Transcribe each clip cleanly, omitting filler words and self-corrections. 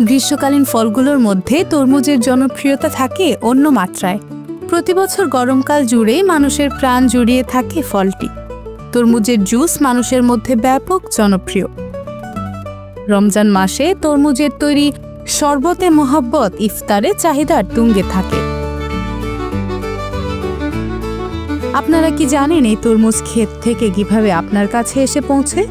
গ্রীষ্মকালীন ফলগুলোর মধ্যে তরমুজের জনপ্রিয়তা থাকে অন্য মাত্রায়। প্রতি বছর গরমকাল জুড়েই মানুষের প্রাণ জড়িয়ে থাকে ফলটি। তরমুজের জুস মানুষের মধ্যে ব্যাপক জনপ্রিয়। রমজান মাসে তরমুজের তৈরি শরবতে মোহাব্বত ইফতারে চাহিদার তুঙ্গে থাকে। আপনারা কি জানেন এই তরমুজ ক্ষেত থেকে কিভাবে আপনার কাছে এসে পৌঁছে?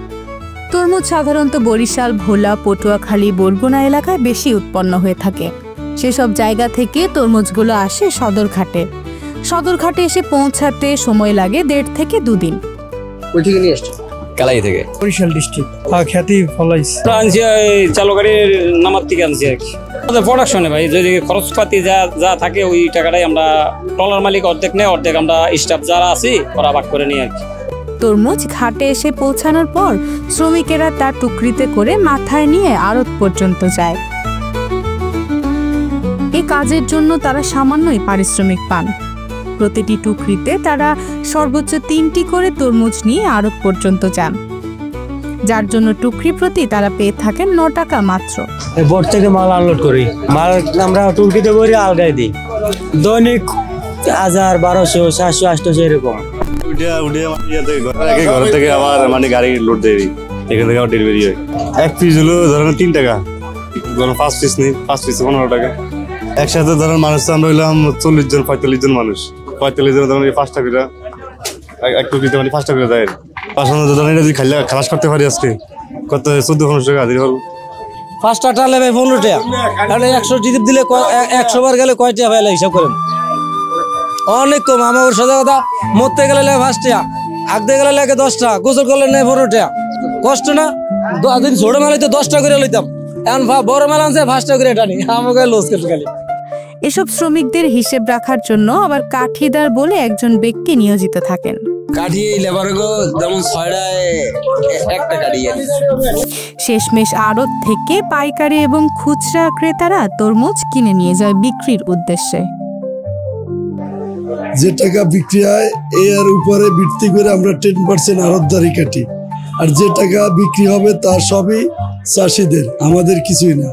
তরমুজ সাধারণত বরিশাল, ভোলা, পটুয়াখালী, বরগুনা এলাকায় বেশি উৎপন্ন হয়ে থাকে। সেসব জায়গা থেকে তরমুজগুলো আসে সদরঘাটে। সদরঘাটে এসে পৌঁছাতে সময় লাগে 1.5 থেকে 2 দিন। কই থেকে নিয়ে আসছো? কালাই থেকে, বরিশাল ডিস্ট্রিক্ট। খ্যাতি ফলাইস আনছি চালু গাড়ির নামার থেকে আনছি আর কি। আমাদের প্রোডাকশনে ভাই যদি খরচপাতি যা থাকে ওই টাকাটাই আমরা ট্রলার মালিক অর্ধেক নেই, অর্ধেক আমরা স্টাফ যারা আছি ওরা ভাগ করে নিই আর কি। তরমুজ ঘাটে এসে পৌঁছানোর পর শ্রমিকেরা তার টুকরিতে করে মাথায় নিয়ে আড়ত পর্যন্ত যায়। এই কাজের জন্য তারা সামান্যই পারিশ্রমিক পান। প্রতিটি টুকরিতে তারা সর্বোচ্চ 3টি করে তরমুজ নিয়ে আড়ত পর্যন্ত যান, যার জন্য টুকরি প্রতি তারা পেয়ে থাকেন 9 টাকা মাত্র। বোট থেকে মাল আনলোড করি, মাল আমরা টুকরিতে করে আলগাই দিই। দৈনিক 1000, 1200, 700, 800 এরকম। ঘর থেকে আবার মানে গাড়ি লোড দেয়, এখান থেকে আবার ডেলিভারি হয়। 1 পিস হলো ধরেন 3 টাকা, ধরেন 5 পিস নেই, 5 পিস 15 টাকা। একসাথে ধরেন মানুষ আমরা হইলাম 40 জন 45 জন মানুষ। 45 জন ধরেন 5 টাকা করে, এক টুকরিতে মানে 5 টাকা করে দেয়। 500 ধরেন এটা যদি খালাস করতে পারি আজকে কত 14-15 টাকা হাজির হল। 5টা টালে ভাই 15 টাকা, তাহলে 100 জিদিপ দিলে 100 বার গেলে কয় টাকা ভাই হিসাব করেন? অনেক কম। আমার সোজা কথা, মরতে গেলে লাগে 5 টাকা, আগতে গেলে লাগে 10 টাকা, গোসল করলে নেই 15 টাকা। কষ্ট না? ছোট মেলায় তো 10 টাকা করে লইতাম, এখন বড় মেলা আনছে 5 টাকা করে টানি, আমাকে লস করতে খালি। এসব শ্রমিকদের হিসেব রাখার জন্য আবার কাঠিদার বলে একজন ব্যক্তি নিয়োজিত থাকেন। কাঠি লেবারগো যেমন 6টায় একটা কাঠি। শেষমেশ আড়ত থেকে পাইকারি এবং খুচরা ক্রেতারা তরমুজ কিনে নিয়ে যায় বিক্রির উদ্দেশ্যে। যে টাকা বিক্রি হয় এর উপরে ভিত্তি করে আমরা 10% আড়তদারি কাটি, আর যে টাকা বিক্রি হবে তার সবই চাষিদের, আমাদের কিছুই না।